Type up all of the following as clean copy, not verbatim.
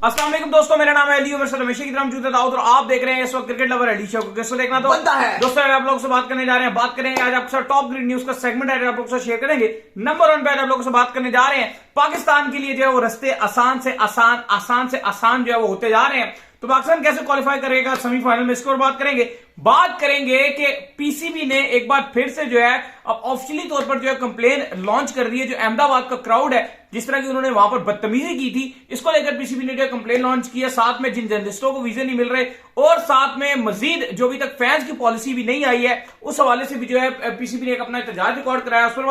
अस्सलाम वालेकुम दोस्तों, मेरा नाम है अली, मेरे साथ हमेशा की तरह मौजूद है दाऊद और आप देख रहे हैं इस वक्त क्रिकेट लवर अली शो को। किसको देखना तो बनता है दोस्तों, आप लोगों से बात करने जा रहे हैं, बात करेंगे आज आपके साथ टॉप ग्रीन न्यूज का सेगमेंट है, आप लोगों से शेयर करेंगे। नंबर 1 पे आप लोगों से बात करने जा रहे हैं, पाकिस्तान के लिए जो है वो रास्ते आसान से आसान जो है वो होते जा रहे हैं। तो पाकिस्तान कैसे क्वालिफाई करेगा सेमीफाइनल में, इसके और बात करेंगे कि पीसीबी ने एक बार फिर से जो है अब ऑफिशियली तौर पर जो है कंप्लेन लॉन्च कर दी है। जो अहमदाबाद का क्राउड है, जिस तरह की उन्होंने वहां पर बदतमीजी की थी, इसको लेकर पीसीबी ने जो कंप्लेन लॉन्च किया। साथ में जिन जर्नलिस्टों को वीजे नहीं मिल रहे और साथ में मजीद जो अभी तक फैंस की पॉलिसी भी नहीं आई है, उस हवाले से भी जो है पीसीबी ने एक अपना एहतजाज रिकॉर्ड कराया, उस पर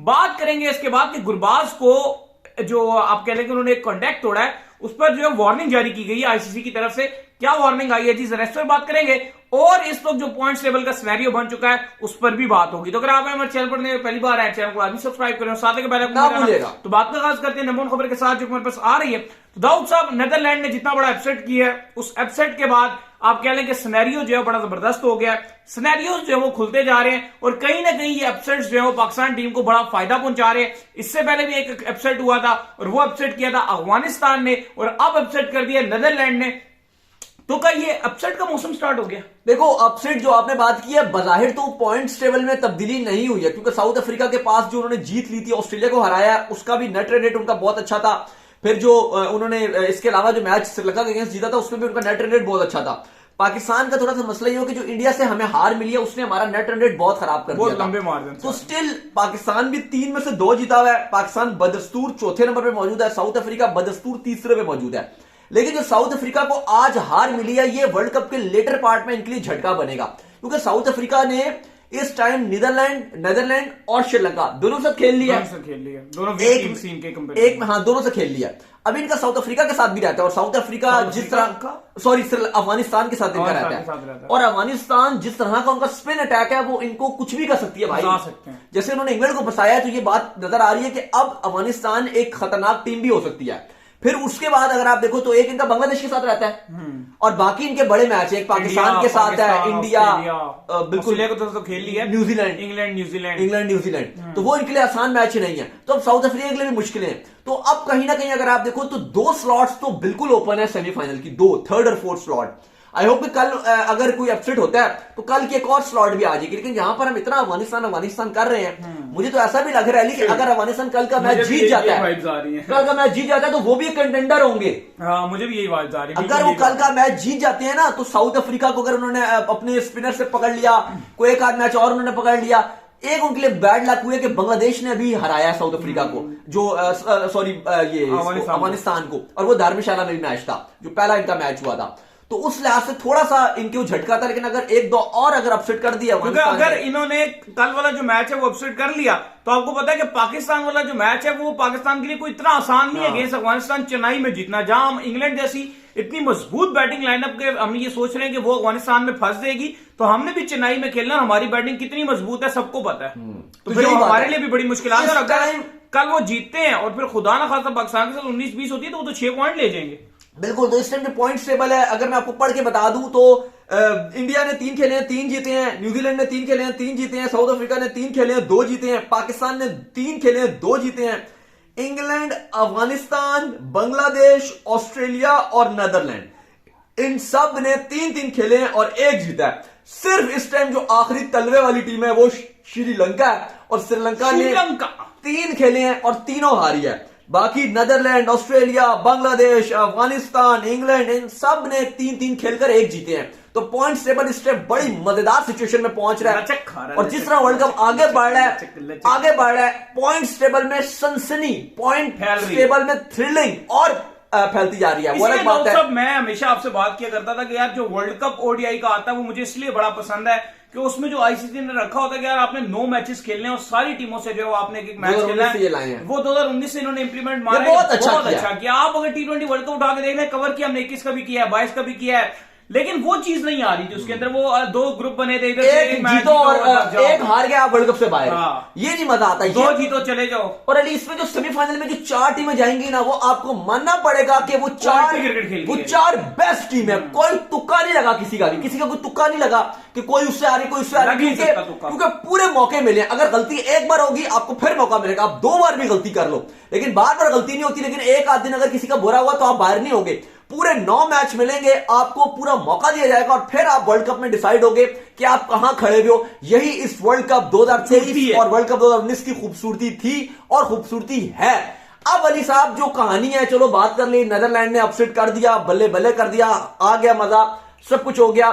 बात करेंगे इसके बाद कि गुरबाज को जो आप कह लेंगे उन्होंने एक कॉन्ट्रैक्ट तोड़ा है, उस पर जो है वार्निंग जारी की गई है आईसीसी की तरफ से। क्या वार्निंग आई है जी, जरा इस पर बात करेंगे। और इस वक्त जो पॉइंट्स टेबल का सिनेरियो बन चुका है उस पर भी बात होगी। तो अगर आप हमारे चैनल पर पहली बार आए, चैनल को आदमी सब्सक्राइब करें, साथ के बेल ना भूलिएगा। तो बात का आगाज करते हैं नंबर 1 खबर के साथ जो हमारे पास आ रही है। तो दाऊद साहब, नेदरलैंड ने जितना बड़ा अपसेट किया है, उस अपसेट के बाद आप कह लें कि सिनेरियो जो है बड़ा जबरदस्त हो गया। सिनेरियोज जो है वो खुलते जा रहे हैं और कहीं ना कहीं ये अपसेट्स जो है वो पाकिस्तान टीम को बड़ा फायदा पहुंचा रहे हैं। इससे पहले भी एक अपसेट हुआ था और वो अपसेट किया था अफगानिस्तान ने, और अब अपसेट कर दिया नेदरलैंड ने। तो क्या ये अपसेट का मौसम स्टार्ट हो गया? देखो, अपसेट जो आपने बात की है, बजाहिर तो पॉइंट्स टेबल में तब्दीली नहीं हुई है, क्योंकि साउथ अफ्रीका के पास जो उन्होंने जीत ली थी, ऑस्ट्रेलिया को हराया, उसका भी नेट रन रेट उनका बहुत अच्छा था। फिर जो उन्होंने इसके अलावा जो मैच श्रीलंका के अगेंस्ट जीता था, उसमें भी उनका नेट रन रेट बहुत अच्छा था। पाकिस्तान का थोड़ा सा मसला ये हो कि जो इंडिया से हमें हार मिली है, उसने हमारा नेट रन रेट बहुत खराब कर दिया, बहुत लंबे मार्जिन। तो स्टिल पाकिस्तान भी 3 में से 2 जीता हुआ है। पाकिस्तान बदस्तूर चौथे नंबर पे मौजूद है, साउथ अफ्रीका बदस्तूर तीसरे पे मौजूद है। लेकिन जो साउथ अफ्रीका को आज हार मिली है, ये वर्ल्ड कप के लेटर पार्ट में इनके लिए झटका बनेगा, क्योंकि साउथ अफ्रीका ने इस टाइम नीदरलैंड और श्रीलंका दोनों से खेल लिया, दोनों दोनों से खेल लिया। अभी इनका साउथ अफ्रीका के साथ भी रहता है, और साउथ अफ्रीका जिस तरह अफगानिस्तान के साथ इनका रहता है, और अफगानिस्तान जिस तरह का उनका स्पिन अटैक है, वो इनको कुछ भी कर सकती है भाई। जैसे उन्होंने इंग्लैंड को फंसाया, तो ये बात नजर आ रही है कि अब अफगानिस्तान एक खतरनाक टीम भी हो सकती है। फिर उसके बाद अगर आप देखो तो एक इनका बांग्लादेश के साथ रहता है, और बाकी इनके बड़े मैच है, एक पाकिस्तान के साथ है, इंडिया बिल्कुल तो खेल लिया, न्यूजीलैंड, इंग्लैंड तो वो इनके लिए आसान मैच ही नहीं है। तो अब साउथ अफ्रीका के लिए भी मुश्किलें हैं। तो अब कहीं ना कहीं अगर आप देखो तो 2 स्लॉट्स तो बिल्कुल ओपन है सेमीफाइनल की, 2 3rd और 4th स्लॉट। आई होप कि कल अगर कोई अपसेट होता है तो कल की एक और स्लॉट भी आ जाएगी। लेकिन यहां पर हम इतना अफगानिस्तान कर रहे हैं, मुझे तो ऐसा भी लग रहा है कि अगर अफगानिस्तान कल का मैच जीत जाता है तो वो भी कंटेंडर होंगे। मुझे भी यही बात आ रही है। अगर वो कल का मैच जीत जाते हैं ना, तो साउथ अफ्रीका को अगर उन्होंने अपने स्पिनर से पकड़ लिया, कोई एक आध मैच और उन्होंने पकड़ लिया, एक उनके लिए बैड लक हुए कि बांग्लादेश ने अभी हराया साउथ अफ्रीका को, जो अफगानिस्तान को, और वो धर्मशाला में मैच था, जो पहला इनका मैच हुआ था। तो उस लिहाज से थोड़ा सा इनके झटका था। लेकिन अगर 1-2 और अगर अपसेट कर दिया, अगर इन्होंने कल वाला जो मैच है वो अपसेट कर लिया, तो आपको पता है कि पाकिस्तान वाला जो मैच है वो पाकिस्तान के लिए कोई इतना आसान नहीं है अगेंस्ट अफगानिस्तान चेन्नई में जीतना, जहां हम इंग्लैंड जैसी इतनी मजबूत बैटिंग लाइनअप के हम ये सोच रहे हैं कि वो अफगानिस्तान में फंस देगी। तो हमने भी चेन्नई में खेलना, हमारी बैटिंग कितनी मजबूत है सबको पता है, तो फिर हमारे लिए भी बड़ी मुश्किल है। अगर कल वो जीतते हैं और फिर खुदा ना खासा पाकिस्तान के साथ 19-20 होती है, तो वो तो 6 पॉइंट ले जाएंगे। बिल्कुल। तो इस टाइम जो पॉइंट टेबल है, अगर मैं आपको पढ़ के बता दूं तो इंडिया ने 3 खेले हैं, 3 जीते हैं, न्यूजीलैंड ने 3 खेले हैं, 3 जीते हैं, साउथ अफ्रीका ने 3 खेले हैं, 2 जीते हैं, पाकिस्तान ने 3 खेले हैं, 2 जीते हैं, इंग्लैंड, अफगानिस्तान, बांग्लादेश, ऑस्ट्रेलिया और नीदरलैंड, इन सब ने 3-3 खेले हैं और 1 जीता है। सिर्फ इस टाइम जो आखिरी तलवे वाली टीम है वो श्रीलंका है, और श्रीलंका ने 3 खेले हैं और तीनों हारी है। बाकी Netherland, Australia, Bangladesh, Afghanistan, England, इन सब ने 3-3 खेलकर 1 जीते हैं। तो पॉइंट्स टेबल इस टाइम बड़ी मजेदार सिचुएशन में पहुंच रहा है, और जिस तरह वर्ल्ड कप आगे बढ़ रहा है, पॉइंट्स टेबल में सनसनी, पॉइंट टेबल में थ्रिलिंग और फैलती जा रही है। वो अलग बात है। मैं हमेशा आपसे बात किया करता था कि यार जो वर्ल्ड कप ओडीआई का आता है वो मुझे इसलिए बड़ा पसंद है कि उसमें जो आईसीसी ने रखा होता है कि यार आपने 9 मैचेस खेलने और सारी टीमों से जो है आपने एक मैच खेलना है, वो 2019 से इन्होंने इंप्लीमेंट मारा, बहुत अच्छा किया। आप अगर T20 वर्ल्ड कप उठा के देख लें, कवर किया हमने 21 का भी किया है, 22 का भी किया है, लेकिन वो चीज नहीं आ रही थी उसके अंदर। वो दो ग्रुप बने थे, इधर से एक मैच जीतो और जाओ। एक हार गया आप वर्ल्ड कप से बाहर। हाँ। ये नहीं मजा आता। दो जीतो चले जाओ। और अली इसमें जो सेमीफाइनल में जो 4 टीमें जाएंगी ना, वो आपको मानना पड़ेगा कि वो चार बेस्ट टीम है। कोई तुक्का नहीं लगा किसी का भी, किसी का कोई तुक्का नहीं लगा कि कोई उससे आ रही कोई उससे आ रही, क्योंकि पूरे मौके मिले। अगर गलती एक बार होगी आपको फिर मौका मिलेगा, आप 2 बार भी गलती कर लो, लेकिन बार बार गलती नहीं होती। लेकिन एक आध दिन अगर किसी का बुरा हुआ तो आप बाहर नहीं होगे। पूरे 9 मैच मिलेंगे, आपको पूरा मौका दिया जाएगा और फिर आप वर्ल्ड कप में डिसाइड होगे कि आप कहां खड़े हुए हो। यही इस वर्ल्ड कप 2023 और वर्ल्ड कप 2019 की खूबसूरती थी और खूबसूरती है। अब अली साहब जो कहानी है, चलो बात कर ली, नीदरलैंड ने अपसेट कर दिया, बल्ले बल्ले कर दिया, आ गया मजा, सब कुछ हो गया।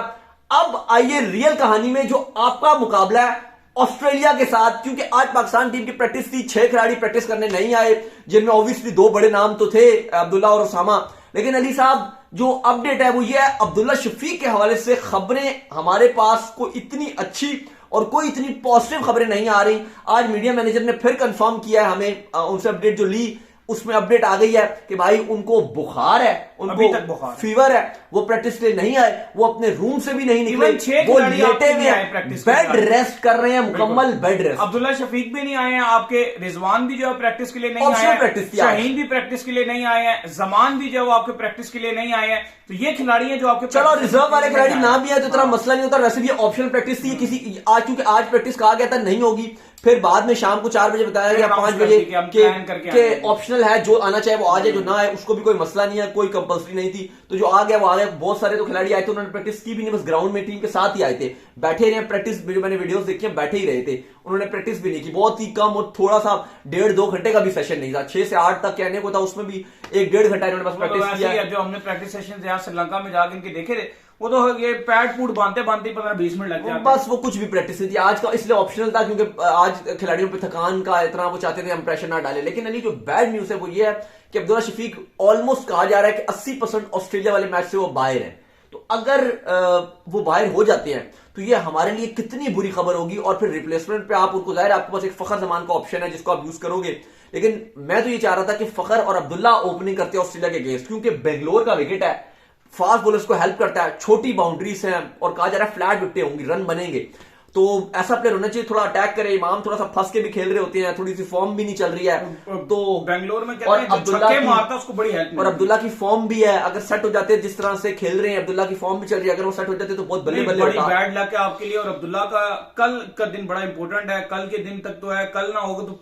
अब आइए रियल कहानी में, जो आपका मुकाबला है ऑस्ट्रेलिया के साथ। क्योंकि आज पाकिस्तान टीम की प्रैक्टिस थी, 6 खिलाड़ी प्रैक्टिस करने नहीं आए, जिनमें ऑब्वियसली 2 बड़े नाम तो थे, अब्दुल्ला और उसामा। लेकिन अली साहब जो अपडेट है वो ये है, अब्दुल्ला शफीक के हवाले से खबरें हमारे पास कोई इतनी अच्छी और कोई इतनी पॉजिटिव खबरें नहीं आ रही। आज मीडिया मैनेजर ने फिर कंफर्म किया है हमें, उनसे अपडेट जो ली उसमें अपडेट आ गई है कि भाई उनको बुखार है, उनको फीवर है, वो प्रैक्टिस के लिए नहीं आए, वो अपने रूम से भी नहीं निकले, वो लेटे हुए हैं, बेड रेस्ट कर रहे हैं, मुकम्मल बेड रेस्ट। अब्दुल्ला शफीक भी नहीं आए हैं, आपके रिजवान भी जो है प्रैक्टिस के लिए नहीं आए हैं, शाहीन भी प्रैक्टिस के लिए नहीं आए हैं, जमान भी जो है वो आपके प्रैक्टिस के लिए नहीं आए हैं। तो ये खिलाड़ी हैं जो आपके, चलो रिजर्व वाले खिलाड़ी ना भी आए तो इतना मसला नहीं होता। वैसे भी ऑप्शनल प्रैक्टिस थी किसी आज, क्योंकि आज प्रैक्टिस कहा गया था नहीं होगी, फिर बाद में शाम को 4 बजे बताया गया 5 बजे के ऑप्शनल है, जो आना चाहे वो आ जाए, जो ना आए उसको भी कोई मसला नहीं है, कोई कंपल्सरी नहीं थी। तो जो आ गया वो आ गया। बहुत सारे तो खिलाड़ी आए थे, उन्होंने प्रैक्टिस की भी नहीं, बस ग्राउंड में टीम के साथ ही आए थे, बैठे रहे प्रैक्टिस, जो मैंने वीडियोस देखी है बैठे ही रहे थे, उन्होंने प्रैक्टिस भी नहीं की। बहुत ही कम और थोड़ा सा 1.5-2 घंटे का भी सेशन नहीं था, 6 से 8 तक कहने को था, उसमें भी 1-1.5 घंटा इन्होंने बस प्रैक्टिस किया। जो हमने प्रैक्टिस सेशन यहाँ श्रीलंका में जाकर इनके देखे थे, वो तो ये पैड फूड बांधते 15-20 मिनट लग जाते, बस वो कुछ भी प्रैक्टिस नहीं थी आज का, इसलिए ऑप्शनल था, क्योंकि आज खिलाड़ियों पे थकान का इतना वो चाहते थे हम प्रेशर ना डालें। लेकिन अली जो बैड न्यूज है वो ये है कि अब्दुल्ला शफीक ऑलमोस्ट कहा जा रहा है कि 80% ऑस्ट्रेलिया वाले मैच से वो बाहर है। तो अगर वो बाहर हो जाते हैं तो ये हमारे लिए कितनी बुरी खबर होगी। और फिर रिप्लेसमेंट पे आप उनको, जाहिर है आपके पास एक फखर जमान का ऑप्शन है जिसको आप यूज करोगे, लेकिन मैं तो ये चाह रहा था कि फखर और अब्दुल्ला ओपनिंग करते हैं ऑस्ट्रेलिया के अगेंस्ट, क्योंकि बेंगलोर का विकेट है, फास्ट बॉलर्स को हेल्प करता है, छोटी बाउंड्रीज हैं और कहा जा रहा है फ्लैट विकेटें होंगी, रन बनेंगे। तो ऐसा प्लेयर होना चाहिए, थोड़ा अटैक करे। इमाम थोड़ा सा फंस के भी खेल रहे होते हैं, थोड़ी सी फॉर्म भी नहीं चल रही है, तो बेंगलोर में और अब्दुल्ला की फॉर्म भी है, अगर सेट हो जाते हैं जिस तरह से खेल रहे हैं, अब्दुल्ला की फॉर्म भी चल रही है, अगर वो सेट हो जाते तो बहुत बल्ले बल्ले होता। बैड लक है आपके लिए। और अब्दुल्ला का कल का दिन बड़ा इंपॉर्टेंट है, कल के दिन तक तो है, कल ना होगा तो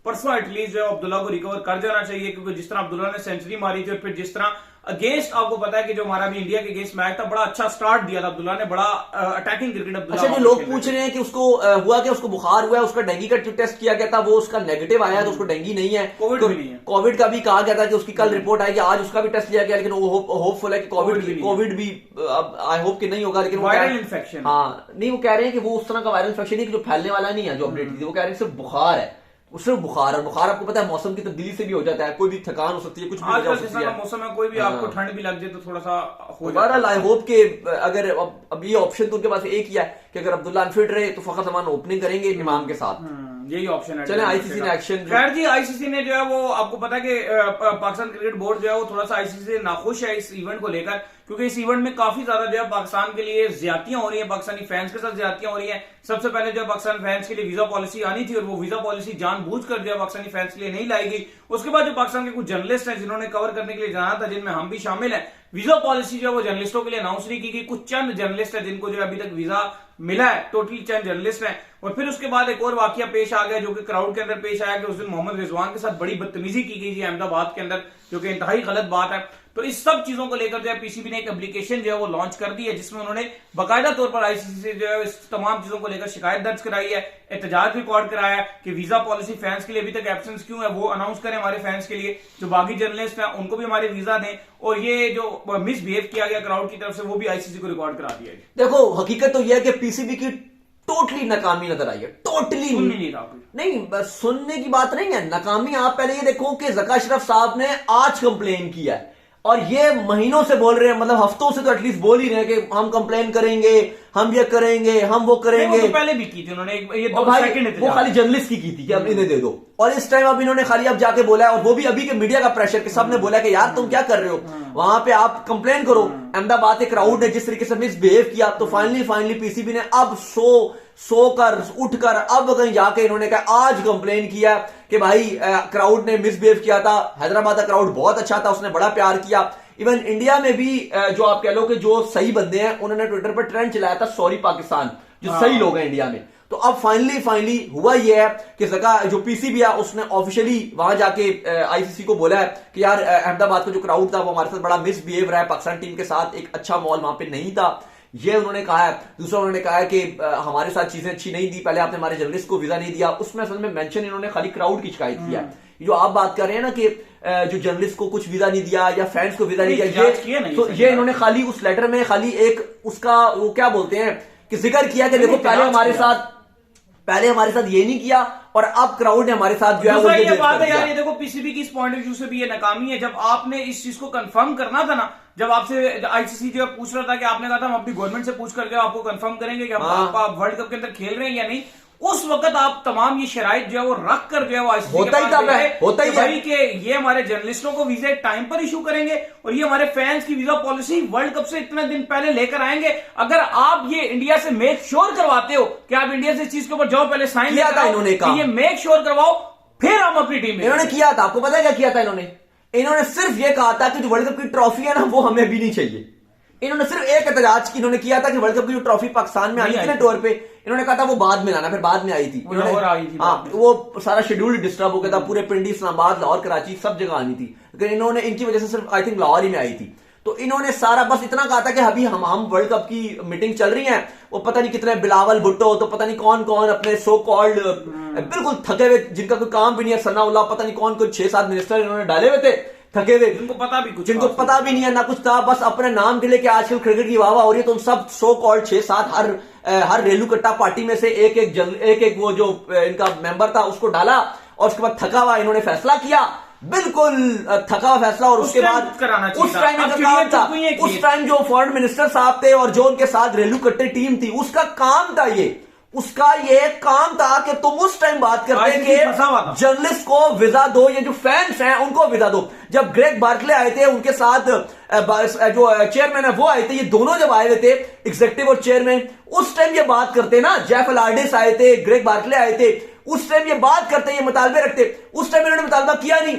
परसों एटलीस्ट जो है अब्दुल्ला को रिकवर कर जाना चाहिए, क्योंकि जिस तरह अब्दुल्ला ने सेंचुरी मारी थी और फिर जिस तरह अगेंस्ट, आपको पता है कि जो हमारा भी इंडिया के अगेंस्ट मैच था, बड़ा अच्छा स्टार्ट दिया था अब्दुल्ला ने, बड़ा अटैकिंग क्रिकेट अब्दुल्ला। अच्छा, जो लोग पूछ रहे हैं कि उसको हुआ क्या, उसको बुखार हुआ है, उसका डेंगू का टेस्ट किया गया था, वो उसका नेगेटिव आया है, तो उसको डेंगू नहीं है, कोविड भी नहीं है। कोविड का भी कहा गया था कि उसकी कल रिपोर्ट आएगी, आज उसका भी टेस्ट लिया गया, लेकिन वो होपफुल है कि कोविड भी आई होप कि नहीं होगा। लेकिन वायरल इन्फेक्शन, हाँ नहीं, वो कह रहे हैं कि वो उस तरह का वायरल इन्फेक्शन है कि जो फैलने वाला नहीं है, जो अपडेट थी वो कह रहे हैं सिर्फ बुखार है, सिर्फ बुखार। और बुखार आपको पता है मौसम की तब्दीली से भी हो जाता है, कोई भी थकान हो सकती है, कुछ भी हो सकती है मौसम में, कोई भी आपको ठंड भी लग जाए तो थोड़ा सा हो जाता है। आई होप के अगर अब ये ऑप्शन तो उनके पास एक ही है कि अगर अब्दुल्ला अनफिट रहे तो फखर जमान ओपनिंग करेंगे इमाम के साथ, यही ऑप्शन है। चले आईसीसी ने एक्शन, खैर जी आईसीसी ने जो है वो, आपको पता है कि पाकिस्तान क्रिकेट बोर्ड जो है वो थोड़ा सा आईसीसी से नाखुश है इस इवेंट को लेकर, क्योंकि इस इवेंट में काफी ज्यादा जो है पाकिस्तान के लिए ज्यादतियां हो रही है, पाकिस्तानी फैंस के साथ ज्यादतियां हो रही है। सबसे पहले जो है पाकिस्तान फैंस के लिए वीजा पॉलिसी आनी थी और वो वीजा पॉलिसी जानबूझकर जो है पाकिस्तानी फैंस के लिए नहीं लाई गई। उसके बाद जो पाकिस्तान के कुछ जर्नलिस्ट हैं जिन्होंने कवर करने के लिए जाना था, जिनमें हम भी शामिल हैं, वीजा पॉलिसी जो है वो जर्नलिस्टों के लिए अनाउंस नहीं की गई। कुछ चंद जर्नलिस्ट है जिनको जो अभी तक वीजा मिला है, टोटली चंद जर्नलिस्ट हैं। और फिर उसके बाद एक और वाकया पेश आ गया जो कि क्राउड के अंदर पेश आया कि उस दिन मोहम्मद रिजवान के साथ बड़ी बदतमीजी की गई थी अहमदाबाद के अंदर, जो कि इंतहाई गलत बात है। तो इस सब चीजों को लेकर जो है पीसीबी ने एक एप्लीकेशन जो है वो लॉन्च कर दी है, जिसमें उन्होंने बाकायदा तौर पर आईसीसी से जो है इस तमाम चीजों को लेकर शिकायत दर्ज कराई है, एहतजाज रिकॉर्ड कराया है कि वीजा पॉलिसी फैंस के लिए अभी तक एब्सेंस क्यों है, वो अनाउंस करें हमारे फैंस के लिए, जो बाकी जर्नलिस्ट हैं उनको भी हमारे वीजा दें, और ये जो मिसबिहेव किया गया क्राउड की तरफ से वो भी आईसीसी को रिकॉर्ड करा दिया है। देखो हकीकत तो यह है कि पीसीबी की टोटली नाकामी नजर आई है, टोटली नहीं, बस सुनने की बात नहीं है, नाकामी। आप पहले ये देखो कि ज़का अशरफ साहब ने आज कंप्लेन किया है, और ये महीनों से बोल रहे हैं, मतलब हफ्तों से तो एटलीस्ट बोल ही रहे हैं कि हम कंप्लेन करेंगे, हम ये करेंगे, हम वो करेंगे। वो तो पहले भी की थी उन्होंने, ये और भाई वो खाली जर्नलिस्ट की थी कि अब इन्हें दे दो, और इस टाइम अब इन्होंने खाली अब जाके बोला है, और वो भी अभी के मीडिया का प्रेशर के सबने बोला कि यार तुम क्या कर रहे हो, वहां पे आप कंप्लेन करो। अहमदाबाद के क्राउड ने जिस तरीके से मिसबिहेव किया, तो फाइनली पीसीबी ने अब सोकर उठकर अब कहीं जाके इन्होंने कहा, आज कंप्लेन किया कि भाई क्राउड ने मिसबिहेव किया था। हैदराबाद का क्राउड बहुत अच्छा था, उसने बड़ा प्यार किया। इवन इंडिया में भी जो आप कह लो कि जो सही बंदे हैं, उन्होंने ट्विटर पर ट्रेंड चलाया था सॉरी पाकिस्तान, जो सही लोग हैं इंडिया में। तो अब फाइनली हुआ यह है कि जो पीसीबी है उसने ऑफिशियली वहां जाके आईसीसी को बोला है कि यार अहमदाबाद का जो क्राउड था वो हमारे साथ बड़ा मिसबिहेव रहा है, पाकिस्तान टीम के साथ एक अच्छा माहौल वहां पे नहीं था, ये उन्होंने कहा है। दूसरा उन्होंने कहा है कि हमारे साथ चीजें अच्छी नहीं दी, पहले आपने हमारे जर्नलिस्ट को वीजा नहीं दिया। उसमें असल में मेंशन इन्होंने खाली क्राउड की शिकायत किया है। जो आप बात कर रहे हैं ना कि जो जर्नलिस्ट को कुछ वीजा नहीं दिया या फैंस को वीजा नहीं दिया, तो ये इन्होंने खाली उस लेटर में खाली एक उसका वो क्या बोलते हैं कि जिक्र किया कि देखो पहले हमारे साथ ये नहीं किया और अब क्राउड ने हमारे साथ जो है वो ये बात है यार। ये देखो पीसीबी की इस पॉइंट ऑफ व्यू से भी ये नाकामी है। जब आपने इस चीज को कंफर्म करना था ना, जब आपसे आईसीसी जो पूछ रहा था कि आपने कहा था हम अपनी गवर्नमेंट से पूछ करके आपको कंफर्म करेंगे कि आप वर्ल्ड कप के अंदर खेल रहे हैं या नहीं, उस वक्त आप तमाम ये शराइत जो है वो रख कर जो है वो आईसीसी होता ही भाई कि ये हमारे जर्नलिस्टों को वीजा टाइम पर इशू करेंगे और ये हमारे फैंस की वीजा पॉलिसी वर्ल्ड कप से इतने दिन पहले लेकर आएंगे। अगर आप ये इंडिया से मेक श्योर करवाते हो कि आप इंडिया से इस चीज के ऊपर जाओ, पहले साइन किया था इन्होंने, ये मेक श्योर करवाओ, फिर हम अपनी टीम में। इन्होंने किया था, आपको पता है क्या किया था इन्होंने सिर्फ ये कहा था कि जो वर्ल्ड कप की ट्रॉफी है ना वो हमें भी नहीं चाहिए। इन्होंने सिर्फ एक एहतजाज की इन्होंने किया था कि वर्ल्ड कप की जो ट्रॉफी पाकिस्तान में आई थी ना टूर पे, इन्होंने कहा था वो बाद में लाना, फिर बाद में आई थी। वो सारा शेड्यूल डिस्टर्ब हो गया था, पूरे पिंडी, इस्लामाबाद, लाहौर, कराची सब जगह आनी थी, लेकिन इन्होंने इनकी वजह से सिर्फ आई थिंक लाहौर ही में आई थी। तो इन्होंने सारा बस इतना कहा था कि अभी हम वर्ल्ड कप की मीटिंग चल रही है, वो पता नहीं कितने बिलावल भुट्टो, तो पता नहीं कौन कौन अपने सो कॉल्ड बिल्कुल थके हुए, जिनका कोई काम भी नहीं है, सनाउल्लाह, पता नहीं कौन 6-7 मिनिस्टर इन्होंने डाले हुए थे, थके हुए, जिनको पता भी नहीं है ना कुछ था, बस अपने नाम के लिए कि आजकल क्रिकेट की वाह हो रही है, तो उन सब सो कॉल्ड 6-7 हर रेलू कट्टा पार्टी में से एक वो जो इनका मेंबर था उसको डाला, और उसके बाद थका हुआ इन्होंने फैसला किया, बिल्कुल थका हुआ फैसला। और उसके बाद उस टाइम जो फॉरेन मिनिस्टर साहब थे और जो उनके साथ रेलू कट्टे टीम थी, उसका काम था कि तुम उस टाइम बात करते कि जर्नलिस्ट को वीजा दो, ये जो फैंस हैं उनको वीजा दो। जब ग्रेग बार्कले आए थे, उनके साथ जो चेयरमैन है वो आए थे, ये दोनों जब आए हुए थे, एग्जीक्यूटिव और चेयरमैन, उस टाइम ये बात करते ना, जेफ अलार्डिस आए थे, ग्रेग बार्कले आए थे, उस टाइम ये बात करते, ये मुतालबे रखते, उस टाइम इन्होंने मुतालबा किया नहीं।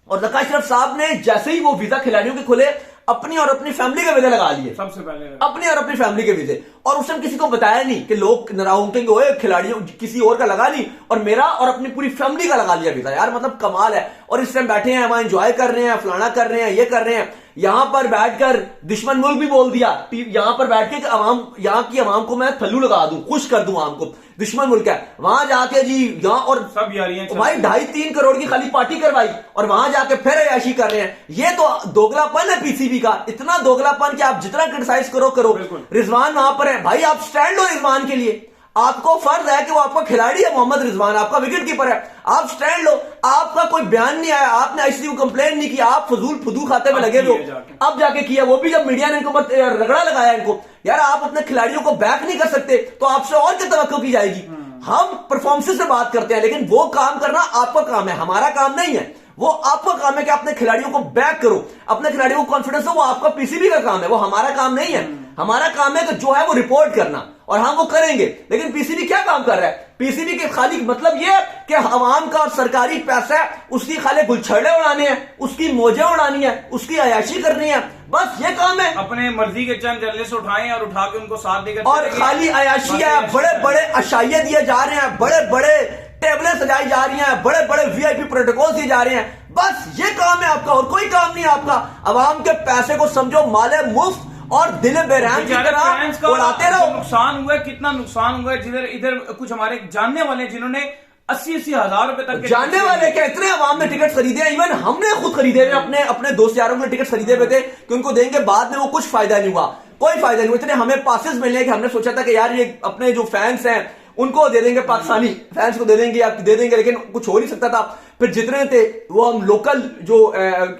और जकात शरीफ साहब ने जैसे ही वो वीजा खिलाड़ियों के खुले, अपनी और अपनी फैमिली के वीजा लगा लिए, सबसे पहले अपनी और अपनी फैमिली के वीजे, और उस टाइम किसी को बताया नहीं कि लोग नाराज होए, खिलाड़ियों किसी और का लगा नहीं और मेरा और अपनी पूरी फैमिली का लगा लिया वीजा। यार मतलब कमाल है। और इस टाइम बैठे हैं वहां, एंजॉय कर रहे हैं, फलाना कर रहे हैं, ये कर रहे हैं, यहां पर बैठकर दुश्मन मुल्क भी बोल दिया, यहां पर बैठ के यहां की अवाम को मैं थल्लू लगा दूं, खुश कर दूं आम को, दुश्मन मुल्क है, वहां जाके जी यहां और सब यारियां भाई 2.5-3 करोड़ की खाली पार्टी करवाई और वहां जाके फिर अयाशी कर रहे हैं। ये तो दोगलापन है पीसीबी का, इतना दोगलापन कि आप जितना क्रिटिसाइज करो। रिजवान वहां पर है, भाई आप स्टैंड लो रिजवान के लिए, आपको फर्ज है कि वो आपका खिलाड़ी है, मोहम्मद रिजवान आपका विकेट कीपर है, आप स्टैंड लो। आपका कोई बयान नहीं आया, आपने आईसीसी को कंप्लेन नहीं किया, आप फजूल फुदू खाते में लगे हो, अब जाके किया, वो भी जब मीडिया ने इनको रगड़ा लगाया इनको। यार आप अपने खिलाड़ियों को बैक नहीं कर सकते तो आपसे और क्या तवक्को की जाएगी। हम परफॉर्मेंस से बात करते हैं, लेकिन वो काम करना आपका काम है, हमारा काम नहीं है। वो आपका काम है कि अपने खिलाड़ियों को बैक करो, अपने खिलाड़ियों को कॉन्फिडेंस दो, वो आपका पीसीबी का काम है, वो हमारा काम नहीं है। हमारा काम है कि जो है वो रिपोर्ट करना, और हम वो करेंगे। लेकिन पीसीबी क्या काम कर रहा है? पीसीबी के खाली मतलब ये कि अवाम का सरकारी पैसा है, उसकी खाली गुलछड़े उड़ाने हैं, उसकी मौजें उड़ानी है, उसकी अयाशी करनी है, बस ये काम है। अपने मर्जी के चंद जर्नलिस्ट उठाएं और उठा के उनको साथ देकर और खाली अयाशी है, बड़े बड़े अशाइये दिए जा रहे हैं, बड़े बड़े टेबलें सजाई जा रही हैं, बड़े बड़े वीआईपी प्रोटोकॉल दिए जा रहे हैं, बस ये काम है आपका, और कोई काम नहीं है आपका। अवाम के पैसे को समझो माले मुफ्त और दिल बेरहम की तरह उड़ाते रहो। नुकसान हुआ, कितना नुकसान हुआ, जिधर इधर कुछ हमारे जानने वाले जिन्होंने 80-80 हजार रुपए तक जानने वाले क्या इतने अवाम ने टिकट खरीदे हैं, इवन हमने खुद खरीदे हुए, अपने दोस्त यारों ने टिकट खरीदे हुए थे कि उनको देंगे, बाद में वो कुछ फायदा नहीं हुआ, कोई फायदा नहीं हुआ। इतने हमें पासेस मिलने कि हमने सोचा था कि यार ये अपने जो फैंस हैं उनको दे देंगे, पाकिस्तानी फैंस को दे देंगे या दे देंगे, लेकिन कुछ हो नहीं सकता था। फिर जितने थे वो हम लोकल जो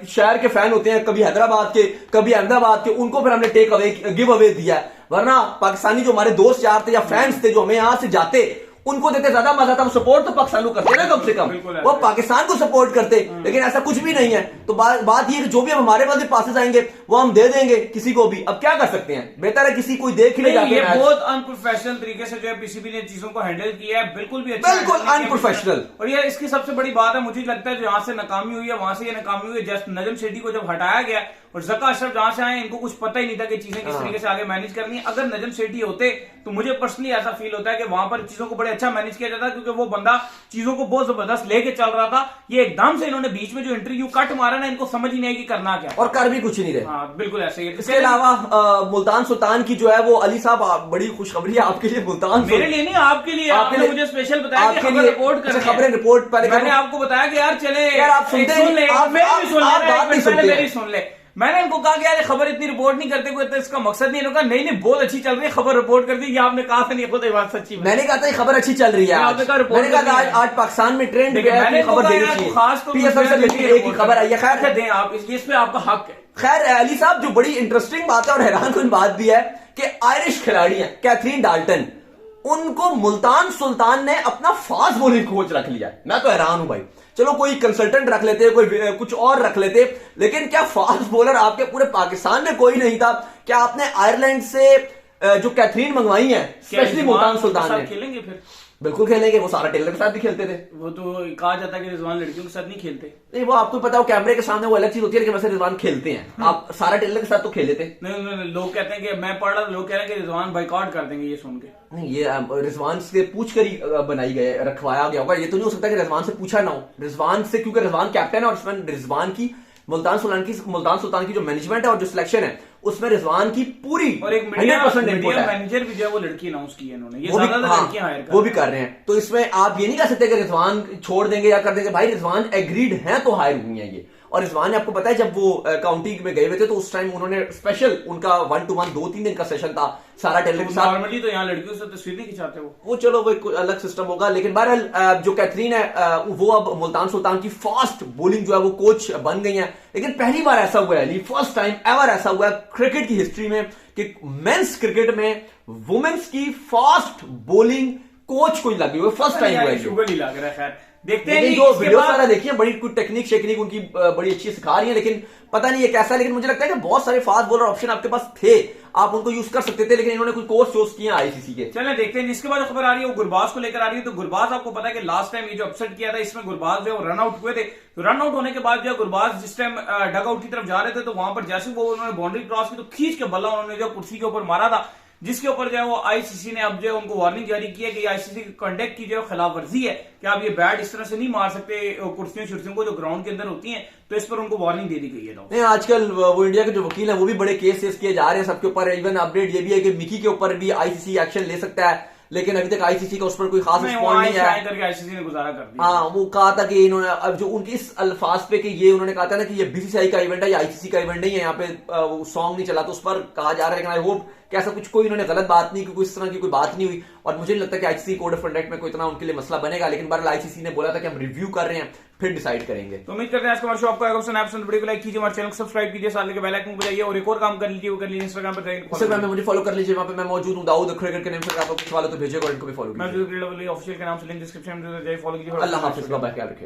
शहर के फैन होते हैं, कभी हैदराबाद के कभी अहमदाबाद के, उनको फिर हमने टेक अवे गिव अवे दिया। वरना पाकिस्तानी जो हमारे दोस्त यार थे या फैंस थे जो हमें यहां से जाते, उनको देते ज्यादा मजा था। वो सपोर्ट तो पाकिस्तान को करते ना, कम से कम वो पाकिस्तान को सपोर्ट करते, लेकिन ऐसा कुछ भी नहीं है। तो बात ये कि जो भी हम हमारे पास पासेस आएंगे वो हम दे देंगे किसी को भी। अब क्या कर सकते हैं, बेहतर है किसी कोई देख ही ले जाके। ये बहुत अनप्रोफेशनल तरीके से जो है पीसीबी ने चीजों को हैंडल किया है, बिल्कुल भी अच्छा, बिल्कुल अनप्रोफेशनल। और ये इसकी सबसे बड़ी बात है, मुझे लगता है जहां से नाकामी हुई है वहां से ये नाकामी हुई है। जस्ट नजम शेट्टी को जब हटाया गया और ज़का अशरफ जहां से आए, इनको कुछ पता ही नहीं था कि चीजें किस तरीके से आगे मैनेज करनी है। अगर नजम शेट्टी होते तो मुझे पर्सनली ऐसा फील होता है कि वहां पर चीजों को बड़े अच्छा मैनेज किया जाता, क्योंकि वो बंदा चीजों को बहुत जबरदस्त लेके चल रहा था। ये एकदम से इन्होंने बीच में जो इंटरव्यू कट मारा ना, इनको समझ ही नहीं है कि करना क्या, और कर भी कुछ नहीं रहे। हाँ बिल्कुल ऐसे ही। इसके अलावा मुल्तान सुल्तान की जो है वो अली साहब, बड़ी खुशखबरी है आपके लिए। मुल्तान मेरे लिए नहीं, आपके लिए। आपने मुझे स्पेशल बताया कि खबर रिपोर्ट कर, खबरें रिपोर्ट पहले मैंने आपको बताया कि यार चले यार आप सुनते सुन ले, आप बात नहीं सुनते, मेरी सुन ले। मैंने इनको कहा कि यार खबर इतनी रिपोर्ट नहीं करते, कोई तो इसका मकसद नहीं। इन्होंने कहा नहीं नहीं बहुत अच्छी चल रही है, खबर रिपोर्ट कर दी। ये आपने कहा था नहीं, खुद ये बात सच्ची। मैंने कहा था खबर अच्छी चल रही है। मैंने कहा आज पाकिस्तान में ट्रेंड खबर देनी चाहिए, खास पीएसएल से एक ही खबर आई है। खैर दें आप, इस पे आपका हक है। खैर अली साहब, जो बड़ी इंटरेस्टिंग बात है और हैरान कुन बात भी है कि आयरिश खिलाड़ी हैं कैथरीन डाल्टन, उनको मुल्तान सुल्तान ने अपना फास्ट बॉलिंग कोच रख लिया। मैं तो हैरान हूं भाई। चलो कोई कंसल्टेंट रख लेते, कोई कुछ और रख लेते, लेकिन क्या फास्ट बॉलर आपके पूरे पाकिस्तान में कोई नहीं था? क्या आपने आयरलैंड से जो कैथरीन मंगवाई है स्पेशली मुल्तान सुल्तान ने? खेलेंगे फिर बिल्कुल खेलेंगे। वो सारा टेलर के साथ भी खेलते थे। वो तो कहा जाता है कि रिजवान लड़कियों के साथ नहीं खेलते। नहीं, वो आपको पता हो कैमरे के सामने वो अलग चीज होती है, लेकिन वैसे रिजवान खेलते हैं। आप सारा टेलर के साथ तो खेले थे। नहीं, लोग कहते हैं कि मैं पढ़ रहा, लोग कह रहे हैं कि रिजवान बाइकआउट कर देंगे ये सुन के। नहीं, ये रिजवान से पूछ कर ही बनाई गए, रखवाया गया होगा। ये तो नहीं हो सकता कि रिजवान से पूछा ना हो। रिजवान से, क्योंकि रिजवान कैप्टन है और उसमें रिजवान की मुल्तान सुल्तान की जो मैनेजमेंट है और जो सिलेक्शन है उसमें रिजवान की पूरी और एक 100% मैनेजर भी जो है वो लड़की अनाउंस की है इन्होंने। ये ज्यादातर लड़कियां हायर कर वो भी कर रहे हैं। तो इसमें आप ये नहीं कह सकते कि रिजवान छोड़ देंगे या कर देंगे। भाई रिजवान एग्रीड हैं तो हायर हुई हैं ये। और रिजवान ने, आपको पता है, जब वो काउंटी में गए हुए थे तो उस टाइम उन्होंने स्पेशल उनका 1-to-1 2-3 दिन का सेशन था सारा टेलर के साथ। नॉर्मली तो यहाँ लड़कियों से तस्वीर नहीं खिंचाते वो चलो वो एक अलग सिस्टम होगा। लेकिन बहरहाल जो कैथरीन है वो अब मुल्तान सुल्तान की फास्ट बॉलिंग जो है वो कोच बन गई है। लेकिन पहली बार ऐसा हुआ है, फर्स्ट टाइम एवर ऐसा हुआ है क्रिकेट की हिस्ट्री में कि मेंस क्रिकेट में वुमेन्स की फास्ट बॉलिंग कोच कोई लगी हुई, फर्स्ट टाइम हुआ है। शुगर ही लग रहा है। खैर देखते हैं जो वीडियो सारा देखिए, बड़ी कुछ टेक्निक उनकी बड़ी अच्छी सिखा रही है, लेकिन पता नहीं ये कैसा है। लेकिन मुझे लगता है कि बहुत सारे फास्ट बॉलर ऑप्शन आपके पास थे, आप उनको यूज कर सकते थे, लेकिन इन्होंने कुछ कोर्स चूज किए आईसीसी के। चलिए देखते हैं। जिसके बाद जो खबर आ रही है वो गुरबाज को लेकर आ रही है। तो गुरबाज, आपको पता है कि लास्ट टाइम ये जो अपसेट किया था इसमें गुरबाज जो है रन आउट हुए थे। तो रन आउट होने के बाद जो गुरबाज जिस टाइम डग आउट की तरफ जा रहे थे, तो वहां पर जैसे वो उन्होंने बाउंड्री क्रॉस की तो खींच के बल्ला उन्होंने जो कुर्सी के ऊपर मारा था, जिसके ऊपर जो है वो आईसीसी ने अब जो है उनको वार्निंग जारी की है कि आईसीसी की कंडक्ट की जो खिलाफ वर्जी है कि आप ये बैट इस तरह से नहीं मार सकते कुर्सियों शुर्सियों को जो ग्राउंड के अंदर होती हैं। तो इस पर उनको वार्निंग दे दी गई है। नहीं, आजकल वो इंडिया के जो वकील हैं वो भी बड़े केसेस किए जा रहे हैं सबके ऊपर। इवन अपडेट ये भी है कि मिकी के ऊपर भी आईसीसी एक्शन ले सकता है, लेकिन अभी तक आईसीसी का उस पर कोई खास रिस्पॉन्ड नहीं है। करके आईसीसी ने गुजारा कर दिया। हाँ, वो कहा था कि इन्होंने अब जो उनकी इस अल्फाज पे कि ये उन्होंने कहा था ना कि ये बीसीसीआई का इवेंट है, ये आईसीसी का इवेंट नहीं है, यहाँ पे वो सॉन्ग नहीं चला, तो उस पर कहा जा रहा है। लेकिन आई होप कि ऐसा कुछ कोई इन्होंने गलत बात नहीं, क्योंकि इस तरह की कोई बात नहीं हुई। और मुझे नहीं लगता कि आईसीसी कोड ऑफ कंडक्ट में कोई इतना उनके लिए मसला बनेगा। लेकिन बहरहाल आईसीसी ने बोला था कि हम रिव्यू कर रहे हैं, फिर डिसाइड करेंगे। तो उम्मीद करते हैं आज का हमारा शो आपको वीडियो को लाइक कीजिए, हमारे चैनल को सब्सक्राइब कीजिए, साथ के बेल आइकन को बजाइए और एक और काम कर लीजिए, वो कर लीजिए इंस्टाग्राम में मुझे फॉलो कर लीजिए, वहां पे मैं मौजूद हूँ दाऊद क्रिकेट के नाम से। आपको कुछ वाले तो भेजिएगा और इनको भी फॉलो कीजिए। मैं ऑफिशियल के नाम से लिंक डिस्क्रिप्शन में फॉलो कीजिए। अल्लाह हाफिज़, बाय बाय, ख्याल रखिए।